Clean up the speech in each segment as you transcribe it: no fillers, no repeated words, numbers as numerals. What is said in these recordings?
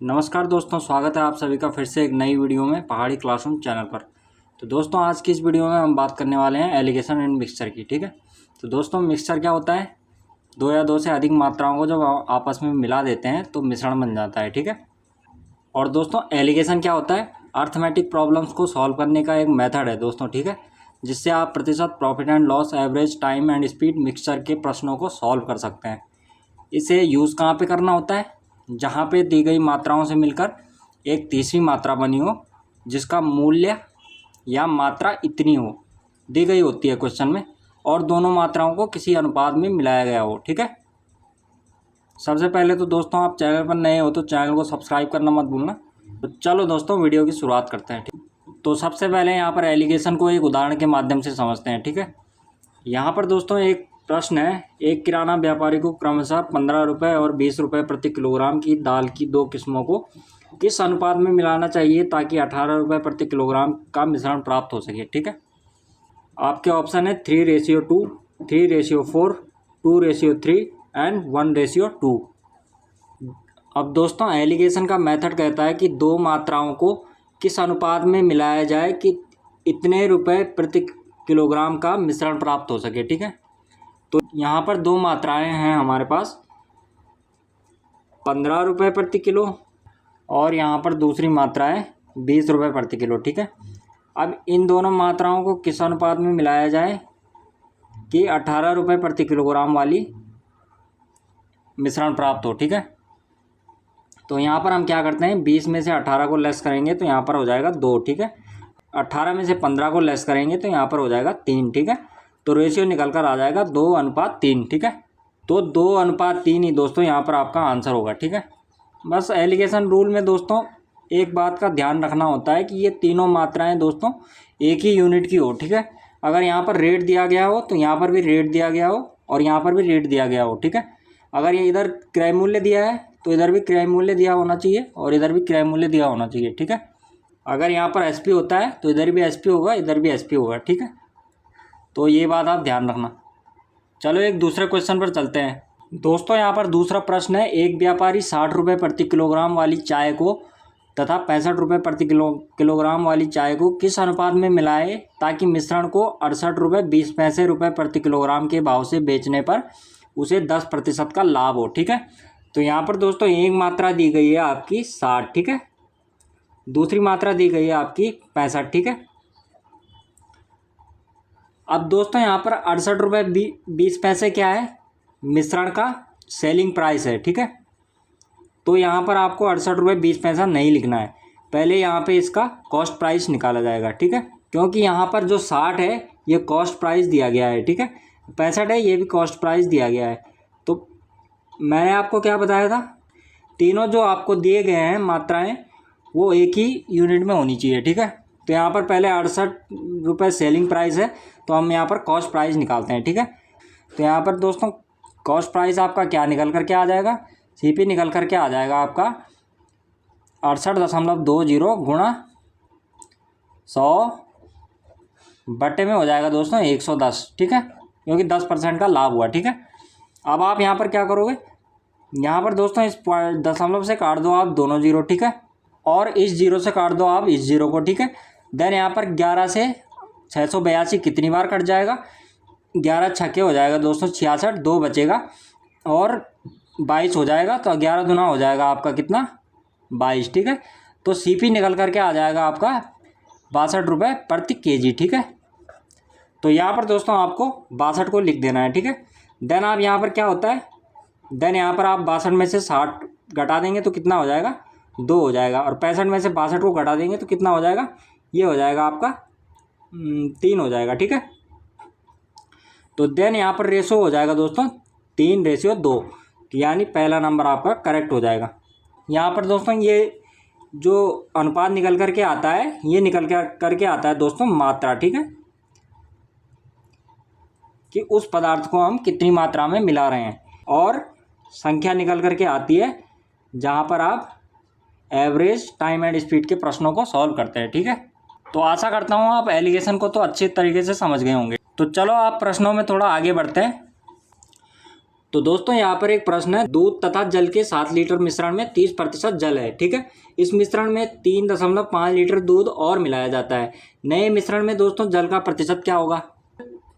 नमस्कार दोस्तों, स्वागत है आप सभी का फिर से एक नई वीडियो में पहाड़ी क्लासरूम चैनल पर। तो दोस्तों आज की इस वीडियो में हम बात करने वाले हैं एलिगेशन एंड मिक्सचर की। ठीक है, तो दोस्तों मिक्सचर क्या होता है? दो या दो से अधिक मात्राओं को जब आपस में मिला देते हैं तो मिश्रण बन जाता है। ठीक है, और दोस्तों एलिगेशन क्या होता है? अर्थमेटिक प्रॉब्लम्स को सॉल्व करने का एक मेथड है दोस्तों। ठीक है, जिससे आप प्रतिशत, profit and loss, average, time and speed, mixture के प्रश्नों को सॉल्व कर सकते हैं। इसे यूज़ कहाँ पे करना होता है? जहाँ पे दी गई मात्राओं से मिलकर एक तीसरी मात्रा बनी हो जिसका मूल्य या मात्रा इतनी हो, दी गई होती है क्वेश्चन में, और दोनों मात्राओं को किसी अनुपात में मिलाया गया हो। ठीक है, सबसे पहले तो दोस्तों आप चैनल पर नए हो तो चैनल को सब्सक्राइब करना मत भूलना। तो चलो दोस्तों वीडियो की शुरुआत करते हैं। ठीक, तो सबसे पहले यहाँ पर एलिगेशन को एक उदाहरण के माध्यम से समझते हैं। ठीक है, यहाँ पर दोस्तों एक प्रश्न है, एक किराना व्यापारी को क्रमशः 15 रुपये और 20 रुपये प्रति किलोग्राम की दाल की दो किस्मों को किस अनुपात में मिलाना चाहिए ताकि 18 रुपये प्रति किलोग्राम का मिश्रण प्राप्त हो सके। ठीक है, आपके ऑप्शन है 3:2, 3:4, 2:3 एंड 1:2। अब दोस्तों एलिगेशन का मेथड कहता है कि दो मात्राओं को किस अनुपात में मिलाया जाए कि इतने रुपये प्रति किलोग्राम का मिश्रण प्राप्त हो सके। ठीक है, तो यहाँ पर दो मात्राएं हैं हमारे पास, 15 रुपये प्रति किलो और यहाँ पर दूसरी मात्रा है 20 रुपये प्रति किलो। ठीक है, अब इन दोनों मात्राओं को किस अनुपात में मिलाया जाए कि 18 रुपये प्रति किलोग्राम वाली मिश्रण प्राप्त हो। ठीक है, तो यहाँ पर हम क्या करते हैं, 20 में से 18 को लेस करेंगे तो यहाँ पर हो जाएगा 2। ठीक है, 18 में से 15 को लेस करेंगे तो यहाँ पर हो जाएगा 3। ठीक है, तो रेशियो निकल कर आ जाएगा 2:3। ठीक है, तो 2:3 ही दोस्तों यहाँ पर आपका आंसर होगा। ठीक है, बस एलिगेशन रूल में दोस्तों एक बात का ध्यान रखना होता है कि ये तीनों मात्राएं दोस्तों एक ही यूनिट की हो। ठीक है, अगर यहाँ पर रेट दिया गया हो तो यहाँ पर भी रेट दिया गया हो और यहाँ पर भी रेट दिया गया हो। ठीक है, अगर ये इधर क्रय मूल्य दिया है तो इधर भी क्रय मूल्य दिया होना चाहिए और इधर भी क्रय मूल्य दिया होना चाहिए। ठीक है, अगर यहाँ पर एसपी होता है तो इधर भी एसपी होगा, इधर भी एसपी होगा। ठीक है, तो ये बात आप ध्यान रखना। चलो एक दूसरे क्वेश्चन पर चलते हैं दोस्तों। यहाँ पर दूसरा प्रश्न है, एक व्यापारी 60 रुपये प्रति किलोग्राम वाली चाय को तथा 65 रुपये प्रति किलोग्राम वाली चाय को किस अनुपात में मिलाए ताकि मिश्रण को 68 रुपये 20 पैसे रुपये प्रति किलोग्राम के भाव से बेचने पर उसे 10% का लाभ हो। ठीक है, तो यहाँ पर दोस्तों एक मात्रा दी गई है आपकी 60। ठीक है, दूसरी मात्रा दी गई है आपकी 65। ठीक है, अब दोस्तों यहाँ पर 68 रुपये 20 पैसे क्या है? मिश्रण का सेलिंग प्राइस है। ठीक है, तो यहाँ पर आपको 68 रुपये 20 पैसा नहीं लिखना है, पहले यहाँ पे इसका कॉस्ट प्राइस निकाला जाएगा। ठीक है, क्योंकि यहाँ पर जो 60 है ये कॉस्ट प्राइस दिया गया है। ठीक है, 65 है ये भी कॉस्ट प्राइस दिया गया है। तो मैंने आपको क्या बताया था, तीनों जो आपको दिए गए हैं मात्राएँ वो एक ही यूनिट में होनी चाहिए। ठीक है, तो यहाँ पर पहले 68 रुपये सेलिंग प्राइस है तो हम यहाँ पर कॉस्ट प्राइस निकालते हैं। ठीक है, तो यहाँ पर दोस्तों कॉस्ट प्राइस आपका क्या निकल कर के आ जाएगा, सीपी निकल कर के आ जाएगा आपका 68.20 गुणा 100 बटे में हो जाएगा दोस्तों 110। ठीक है, क्योंकि 10% का लाभ हुआ। ठीक है, अब आप यहाँ पर क्या करोगे, यहाँ पर दोस्तों इस दशमलव से काट दो आप दोनों जीरो। ठीक है, और इस जीरो से काट दो आप इस जीरो को। ठीक है, देन यहाँ पर 11 से 682 कितनी बार कट जाएगा, 11 छक्के हो जाएगा दोस्तों 66, 2 बचेगा और 22 हो जाएगा, तो 11 दुना हो जाएगा आपका कितना, 22। ठीक है, तो सीपी निकल करके आ जाएगा आपका 62 रुपये प्रति केजी। ठीक है, तो यहाँ पर दोस्तों आपको 62 को लिख देना है। ठीक है, देन आप यहाँ पर क्या होता है, देन यहाँ पर आप 62 में से 60 घटा देंगे तो कितना हो जाएगा, 2 हो जाएगा, और 65 में से 62 को घटा देंगे तो कितना हो जाएगा, ये हो जाएगा आपका 3 हो जाएगा। ठीक है, तो देन यहाँ पर रेशो हो जाएगा दोस्तों 3:2, यानी पहला नंबर आपका करेक्ट हो जाएगा। यहाँ पर दोस्तों ये जो अनुपात निकल करके आता है ये निकल करके आता है दोस्तों मात्रा। ठीक है, कि उस पदार्थ को हम कितनी मात्रा में मिला रहे हैं, और संख्या निकल करके आती है जहाँ पर आप एवरेज, टाइम एंड स्पीड के प्रश्नों को सॉल्व करते हैं। ठीक है, तो आशा करता हूँ आप एलिगेशन को तो अच्छे तरीके से समझ गए होंगे। तो चलो आप प्रश्नों में थोड़ा आगे बढ़ते हैं। तो दोस्तों यहाँ पर एक प्रश्न है, दूध तथा जल के 7 लीटर मिश्रण में 30% जल है, ठीक है। इस मिश्रण में 3.5 लीटर दूध और मिलाया जाता है। नए मिश्रण में दोस्तों जल का प्रतिशत क्या होगा।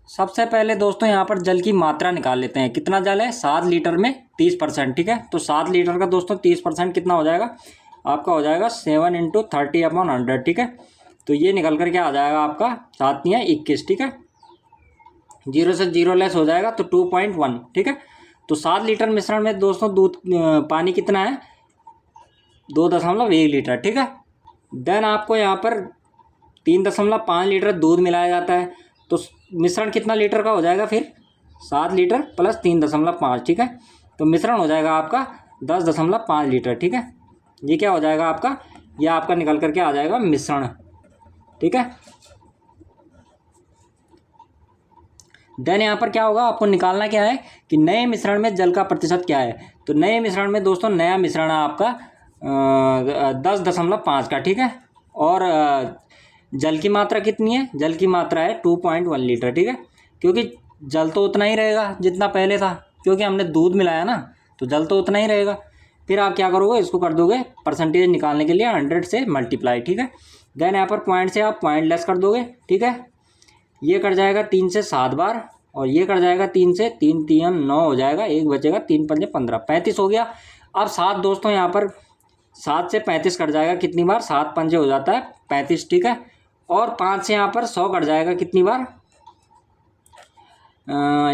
सबसे पहले दोस्तों यहाँ पर जल की मात्रा निकाल लेते हैं। कितना जल है, 7 लीटर में 30%, ठीक है। तो 7 लीटर का दोस्तों 30% कितना हो जाएगा, आपका हो जाएगा 7 × 30/100, ठीक है। तो ये निकल कर क्या आ जाएगा आपका 7 × 21, ठीक है। 0 से 0 लेस हो जाएगा तो 2.1, ठीक है। तो 7 लीटर मिश्रण में दोस्तों दूध पानी कितना है, 2.1 लीटर, ठीक है। देन आपको यहाँ पर 3.5 लीटर दूध मिलाया जाता है। तो मिश्रण कितना लीटर का हो जाएगा फिर, 7 लीटर प्लस 3.5, ठीक है। तो मिश्रण हो जाएगा आपका 10.5 लीटर, ठीक है। ये क्या हो जाएगा आपका, ये आपका निकल करके आ जाएगा मिश्रण, ठीक है। देन यहाँ पर क्या होगा, आपको निकालना क्या है कि नए मिश्रण में जल का प्रतिशत क्या है। तो नए मिश्रण में दोस्तों नया मिश्रण है आपका 10.5 का, ठीक है। और जल की मात्रा कितनी है, जल की मात्रा है 2.1 लीटर, ठीक है। क्योंकि जल तो उतना ही रहेगा जितना पहले था, क्योंकि हमने दूध मिलाया ना, तो जल तो उतना ही रहेगा। फिर आप क्या करोगे, इसको कर दोगे परसेंटेज निकालने के लिए 100 से मल्टीप्लाई, ठीक है। देन यहाँ पर पॉइंट से आप पॉइंट लेस कर दोगे, ठीक है। ये कट जाएगा 3 से 7 बार, और ये कट जाएगा 3 से 3 3 9 हो जाएगा, 1 बचेगा, 3 5 15, 35 हो गया। अब 7 दोस्तों यहाँ पर 7 से 35 कट जाएगा कितनी बार, 7 पंजे हो जाता है 35, ठीक है। और 5 से यहाँ पर 100 कट जाएगा कितनी बार,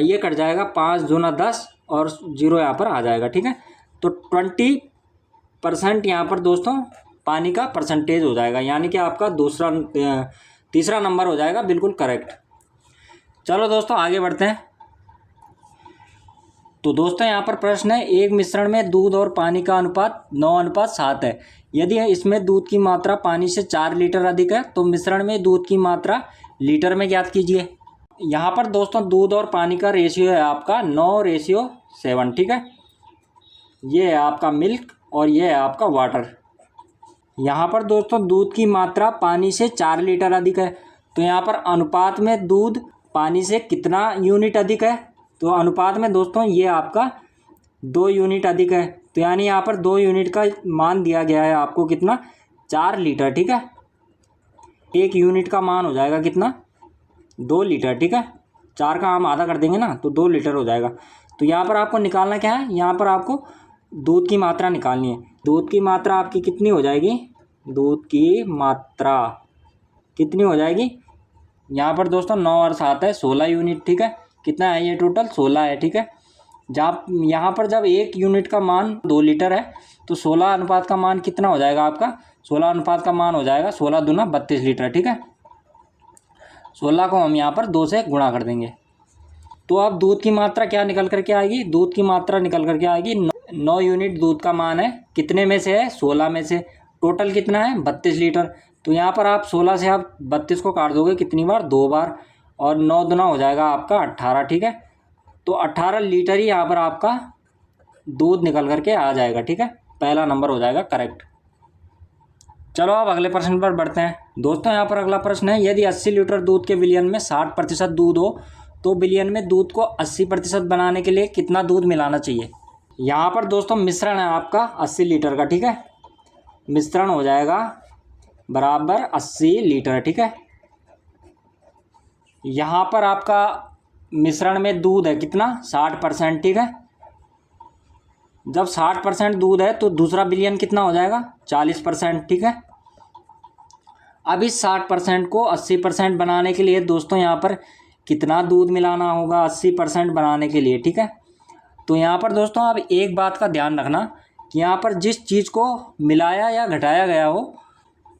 ये कट जाएगा 5 दूना 10 और 0 यहाँ पर आ जाएगा, ठीक है। तो 20% यहाँ पर दोस्तों पानी का परसेंटेज हो जाएगा, यानी कि आपका तीसरा नंबर हो जाएगा बिल्कुल करेक्ट। चलो दोस्तों आगे बढ़ते हैं। तो दोस्तों यहाँ पर प्रश्न है, एक मिश्रण में दूध और पानी का अनुपात 9:7 है। यदि इसमें दूध की मात्रा पानी से 4 लीटर अधिक है तो मिश्रण में दूध की मात्रा लीटर में ज्ञात कीजिए। यहाँ पर दोस्तों दूध और पानी का रेशियो है आपका 9:7, ठीक है। ये है आपका मिल्क और ये है आपका वाटर। यहाँ पर दोस्तों दूध की मात्रा पानी से 4 लीटर अधिक है, तो यहाँ पर अनुपात में दूध पानी से कितना यूनिट अधिक है, तो अनुपात में दोस्तों ये आपका 2 यूनिट अधिक है। तो यानी यहाँ पर 2 यूनिट का मान दिया गया है आपको कितना, 4 लीटर, ठीक है। 1 यूनिट का मान हो जाएगा कितना, 2 लीटर, ठीक है। 4 का हम आधा कर देंगे ना तो 2 लीटर हो जाएगा। तो यहाँ पर आपको निकालना क्या है, यहाँ पर आपको दूध की मात्रा निकालनी है। दूध की मात्रा आपकी कितनी हो जाएगी, दूध की मात्रा कितनी हो जाएगी, यहाँ पर दोस्तों 9 और 7 है 16 यूनिट, ठीक है। कितना है ये टोटल, 16 है, ठीक है। जहाँ यहाँ पर जब 1 यूनिट का मान 2 लीटर है तो 16 अनुपात का मान कितना हो जाएगा आपका, 16 अनुपात का मान हो जाएगा 16 दूना 32 लीटर, ठीक है। 16 को हम यहाँ पर 2 से गुणा कर देंगे। तो अब दूध की मात्रा क्या निकल करके आएगी, दूध की मात्रा निकल करके आएगी 9 यूनिट दूध का मान है, कितने में से है, 16 में से। टोटल कितना है, 32 लीटर। तो यहाँ पर आप 16 से आप 32 को काट दोगे कितनी बार, 2 बार, और 9 दूना हो जाएगा आपका 18, ठीक है। तो 18 लीटर ही यहाँ पर आपका दूध निकल करके आ जाएगा, ठीक है। पहला नंबर हो जाएगा करेक्ट। चलो अब अगले प्रश्न पर बढ़ते हैं। दोस्तों यहाँ पर अगला प्रश्न है, यदि 80 लीटर दूध के विलयन में 60% दूध हो तो विलयन में दूध को 80% बनाने के लिए कितना दूध मिलाना चाहिए। यहाँ पर दोस्तों मिश्रण है आपका 80 लीटर का, ठीक है। मिश्रण हो जाएगा बराबर 80 लीटर, ठीक है। यहाँ पर आपका मिश्रण में दूध है कितना, 60%, ठीक है। जब 60% दूध है तो दूसरा विलयन कितना हो जाएगा, 40%, ठीक है। अब इस 60% को 80% बनाने के लिए दोस्तों यहाँ पर कितना दूध मिलाना होगा 80% बनाने के लिए, ठीक है। तो यहाँ पर दोस्तों अब एक बात का ध्यान रखना कि यहाँ पर जिस चीज़ को मिलाया या घटाया गया हो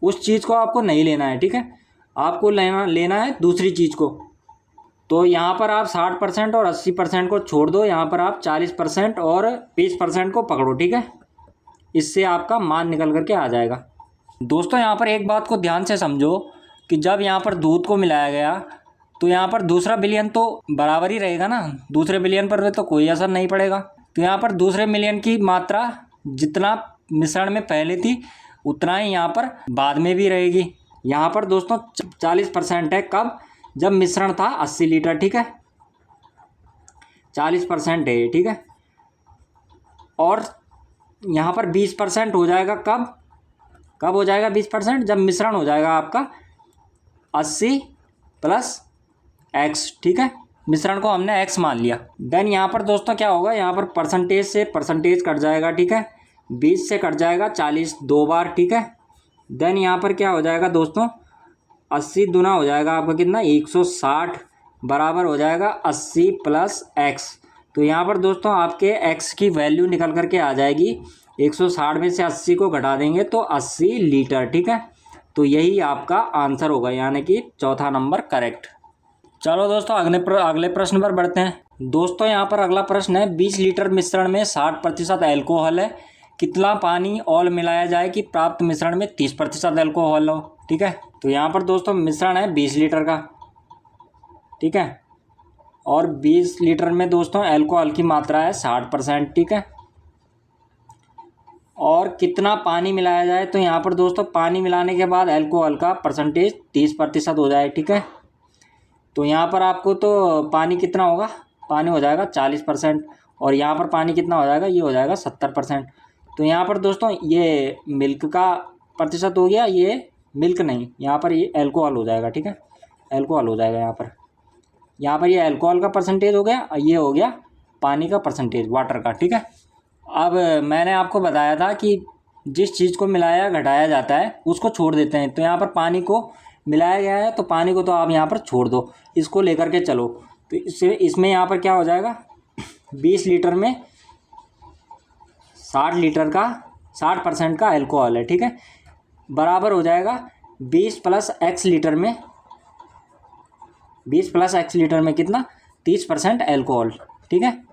उस चीज़ को आपको नहीं लेना है, ठीक है। आपको लेना है दूसरी चीज़ को। तो यहाँ पर आप 60% और 80% को छोड़ दो, यहाँ पर आप 40% और 20% को पकड़ो, ठीक है। इससे आपका मान निकल करके आ जाएगा। दोस्तों यहाँ पर एक बात को ध्यान से समझो कि जब यहाँ पर दूध को मिलाया गया तो यहाँ पर दूसरा विलयन तो बराबर ही रहेगा ना, दूसरे विलयन पर तो कोई असर नहीं पड़ेगा। तो यहाँ पर दूसरे विलयन की मात्रा जितना मिश्रण में पहले थी उतना ही यहाँ पर बाद में भी रहेगी। यहाँ पर दोस्तों 40% है, कब, जब मिश्रण था 80 लीटर, ठीक है। 40% है ये, ठीक है। और यहाँ पर 20% हो जाएगा कब हो जाएगा 20%? जब मिश्रण हो जाएगा आपका 80 + x, ठीक है। मिश्रण को हमने x मान लिया। देन यहाँ पर दोस्तों क्या होगा, यहाँ पर परसेंटेज से परसेंटेज कट जाएगा, ठीक है। 20 से कट जाएगा 40 2 बार, ठीक है। देन यहाँ पर क्या हो जाएगा दोस्तों, 80 दूना हो जाएगा आपका कितना 160 बराबर हो जाएगा 80 + x। तो यहाँ पर दोस्तों आपके x की वैल्यू निकल करके आ जाएगी 160 में से 80 को घटा देंगे तो 80 लीटर, ठीक है। तो यही आपका आंसर होगा, यानी कि चौथा नंबर करेक्ट। चलो दोस्तों अगले प्रश्न पर बढ़ते हैं। दोस्तों यहाँ पर अगला प्रश्न है, 20 लीटर मिश्रण में 60% एल्कोहल है, कितना पानी और मिलाया जाए कि प्राप्त मिश्रण में 30% एल्कोहल हो, ठीक है। तो यहाँ पर दोस्तों मिश्रण है 20 लीटर का, ठीक है, और 20 लीटर में दोस्तों एल्कोहल की मात्रा है 60%, ठीक है। और कितना पानी मिलाया जाए, तो यहाँ पर दोस्तों पानी मिलाने के बाद एल्कोहल का परसेंटेज 30% हो जाए, ठीक है। तो यहाँ पर आपको तो पानी कितना होगा, पानी हो जाएगा 40%, और यहाँ पर पानी कितना हो जाएगा, ये हो जाएगा 70%। तो यहाँ पर दोस्तों ये मिल्क का प्रतिशत हो गया, ये मिल्क नहीं, यहाँ पर ये एल्कोहल हो जाएगा, ठीक है, एल्कोहल हो जाएगा। यहाँ पर ये एल्कोहल का परसेंटेज हो गया, ये हो गया पानी का परसेंटेज वाटर का, ठीक है। अब मैंने आपको बताया था कि जिस चीज़ को मिलाया घटाया जाता है उसको छोड़ देते हैं। तो यहाँ पर पानी को मिलाया गया है तो पानी को तो आप यहाँ पर छोड़ दो, इसको लेकर के चलो। तो इसमें यहाँ पर क्या हो जाएगा, 20 लीटर में 60% का एल्कोहल है, ठीक है, बराबर हो जाएगा 20 + x लीटर में, 20 + x लीटर में कितना 30% एल्कोहल, ठीक है।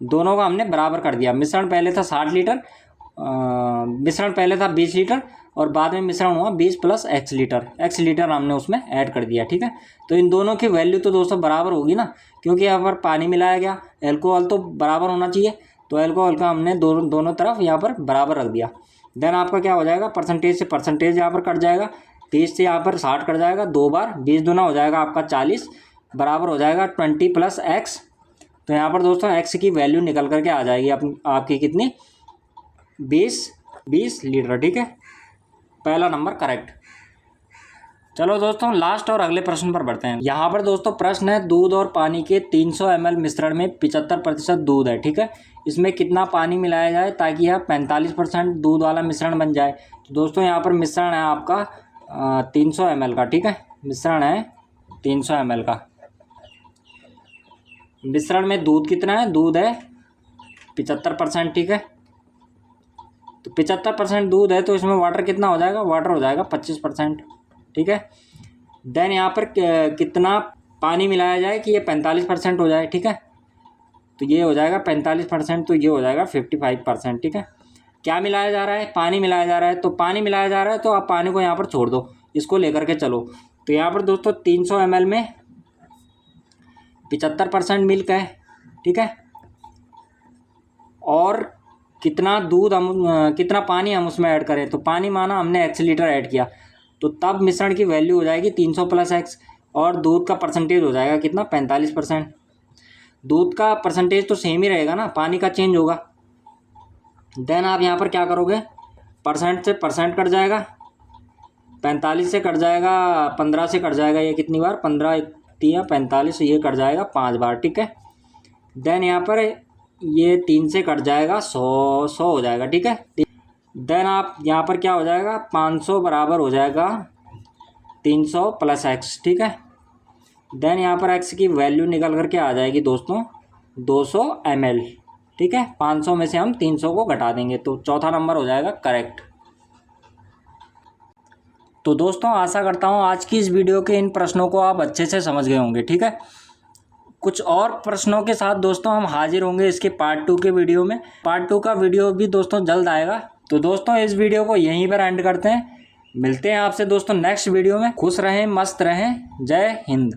दोनों का हमने बराबर कर दिया। मिश्रण पहले था 60 लीटर, मिश्रण पहले था 20 लीटर और बाद में मिश्रण हुआ 20 + x लीटर हमने उसमें ऐड कर दिया, ठीक है। तो इन दोनों की वैल्यू तो दोस्तों बराबर होगी ना, क्योंकि यहाँ पर पानी मिलाया गया, एल्कोहल तो बराबर होना चाहिए। तो एल्कोहल का हमने दोनों तरफ यहाँ पर बराबर रख दिया। देन आपका क्या हो जाएगा, परसेंटेज से परसेंटेज यहाँ पर कट जाएगा, 30 से यहाँ पर 60 कट जाएगा 2 बार, 20 दूना हो जाएगा आपका 40 बराबर हो जाएगा 20 + x। तो यहाँ पर दोस्तों x की वैल्यू निकल करके आ जाएगी आपकी कितनी 20 लीटर, ठीक है। पहला नंबर करेक्ट। चलो दोस्तों लास्ट और अगले प्रश्न पर बढ़ते हैं। यहाँ पर दोस्तों प्रश्न है, दूध और पानी के 300 ml मिश्रण में 75% दूध है, ठीक है, इसमें कितना पानी मिलाया जाए ताकि यह 45% दूध वाला मिश्रण बन जाए। तो दोस्तों यहाँ पर मिश्रण है आपका 300 ml का, ठीक है, मिश्रण है 300 ml का। मिश्रण में दूध कितना है, दूध है 75%, ठीक है। तो 75% दूध है तो इसमें वाटर कितना हो जाएगा, वाटर हो जाएगा 25%, ठीक है। देन यहाँ पर कितना पानी मिलाया जाए कि ये 45% हो जाए, ठीक है। तो ये हो जाएगा 45%, तो ये हो जाएगा 55%, ठीक है। क्या मिलाया जा रहा है, पानी मिलाया जा रहा है। तो पानी मिलाया जा रहा है तो आप पानी को यहाँ पर छोड़ दो, इसको लेकर के चलो। तो यहाँ पर दोस्तों 300 ml में 75% मिल्क है, ठीक है, और कितना दूध हम कितना पानी हम उसमें ऐड करें। तो पानी माना हमने x लीटर ऐड किया, तो तब मिश्रण की वैल्यू हो जाएगी 300 + x, और दूध का परसेंटेज हो जाएगा कितना 45%। दूध का परसेंटेज तो सेम ही रहेगा ना, पानी का चेंज होगा। देन आप यहाँ पर क्या करोगे, परसेंट से परसेंट कट जाएगा, 45 से कट जाएगा, 15 से कट जाएगा, ये कितनी बार 15 3 45, ये कट जाएगा 5 बार, ठीक है। देन यहाँ पर ये 3 से कट जाएगा 100 हो जाएगा, ठीक है। देन आप यहाँ पर क्या हो जाएगा 500 बराबर हो जाएगा 300 + x, ठीक है। देन यहाँ पर x की वैल्यू निकल करके आ जाएगी दोस्तों 200 ml, ठीक है। 500 में से हम 300 को घटा देंगे, तो चौथा नंबर हो जाएगा करेक्ट। तो दोस्तों आशा करता हूँ आज की इस वीडियो के इन प्रश्नों को आप अच्छे से समझ गए होंगे, ठीक है। कुछ और प्रश्नों के साथ दोस्तों हम हाजिर होंगे इसके पार्ट 2 के वीडियो में। पार्ट 2 का वीडियो भी दोस्तों जल्द आएगा। तो दोस्तों इस वीडियो को यहीं पर एंड करते हैं, मिलते हैं आपसे दोस्तों नेक्स्ट वीडियो में। खुश रहें, मस्त रहें, जय हिंद।